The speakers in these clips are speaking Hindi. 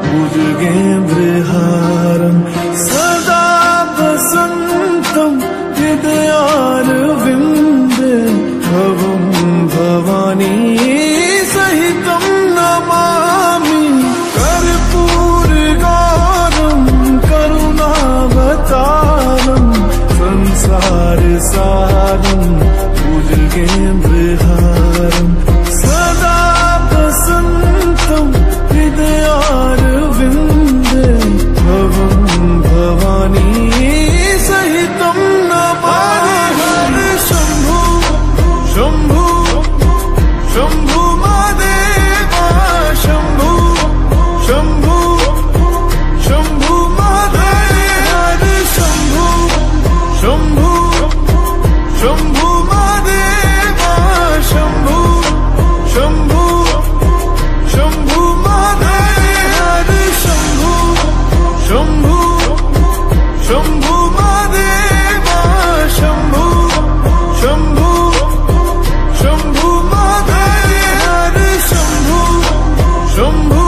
भुजगेन्द्रहारं सदा वसन्तं हृदयारविन्दे भवं भवानी सहितं नमामि। कर्पूरगौरं करुणावतारं संसारसारं भुजगेन्द्रहारं सदा वसन्तं हृदयारविन्दे भवं भवानी सहितं नमामि। शम्भो शम्भो शम्भो महादेव शम्भो शम्भो शम्भो महादेव शम्भो शम्भो शम्भो महादेव शम्भो शम्भो शम्भो महादेव शम्भो शम्भो शम्भो महादेव शम्भो शम्भो शम्भो महादेव शम्भो शम्भो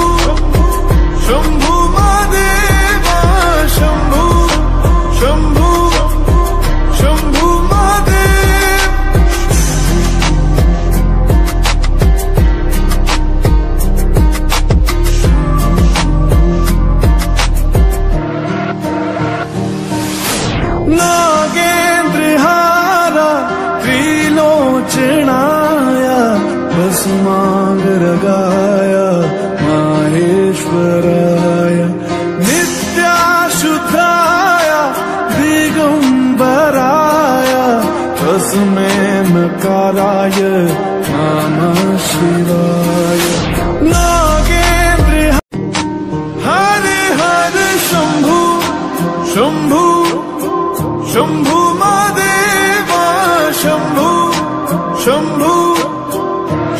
शम्भो महादेव शम्भो शम्भो शम्भो महादेव। नागेन्द्रहारा त्रिलोचनाय भस्मांगरागाय माहेश्वराय नित्याशुद्धाय दिगंबराय तस्मै नकाराय नमः शिवाय। नागेन्द्र हरे हरे शंभु शंभु शंभु महादेव शंभु शंभु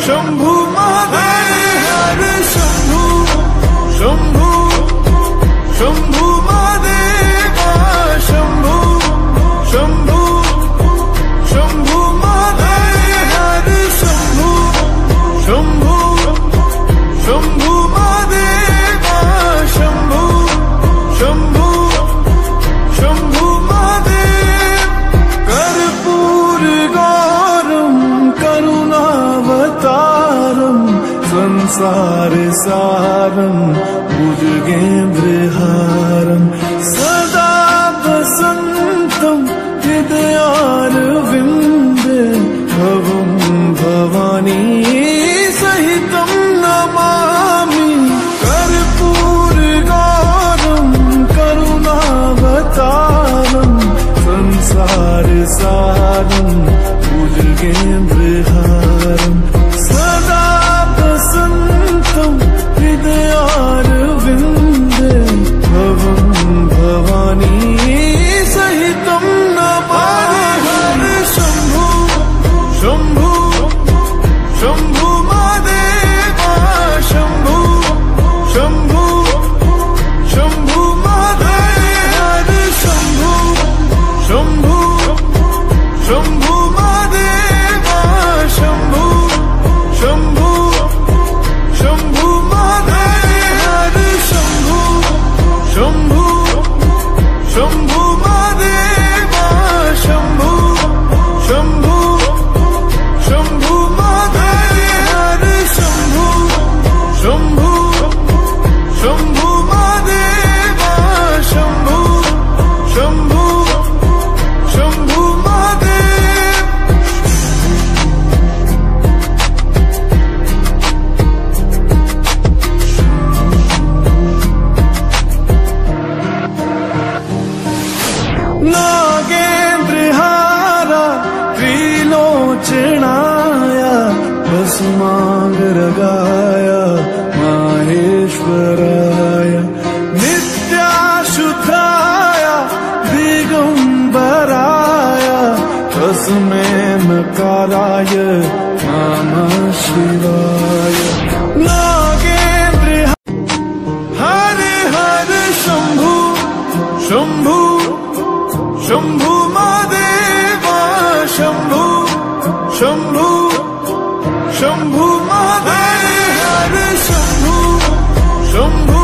शंभु महादेव शंभु शंभु शंभु महादेव शंभु शंभु शंभु महादेव शंभु शंभु शंभु महादेव शंभु शंभु शंभु महादेव। कर्पूरगौरं करुणावतारं संसारसारं भुजगेन्द्रहारं सदा वसन्तं हृदयारविन्दे भवं भवानी सहितं नमामि। कर्पूरगौरं करुणावतारं संसारसारं भुजगेन्द्रहारं सदा वसन्तं हृदयारविन्दे भवं भवानी सहितं नमामि। शम्भो शम्भो शम्भो महादेव शम्भो शम्भो शम्भो महादेव शम्भो शम्भो शम्भो महादेव शम्भो शम्भो शम्भो महादेव शम्भो शम्भो शम्भो महादेव शम्भो शम्भो शम्भो महादेव शम्भो शम्भो शम्भो महादेव शम्भो शम्भो शम्भो महादेव। नागेन्द्रहारा त्रिलोचनाय भस्मांगरागाय माहेश्वराय नित्याशुद्धाय दिगंबराय तस्मै नकाराय नमः शिवाय। नागेन्द्र हरे हरे शंभु शंभु शंभु महादेव शंभु शंभु शंभु महादेव शंभु शंभु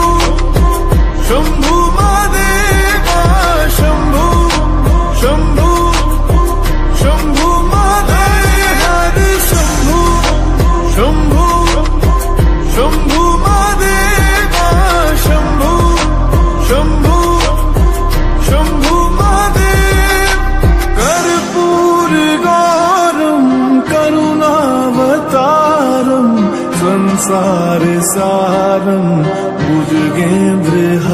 संसार सारं भुजगेन्द्रहारं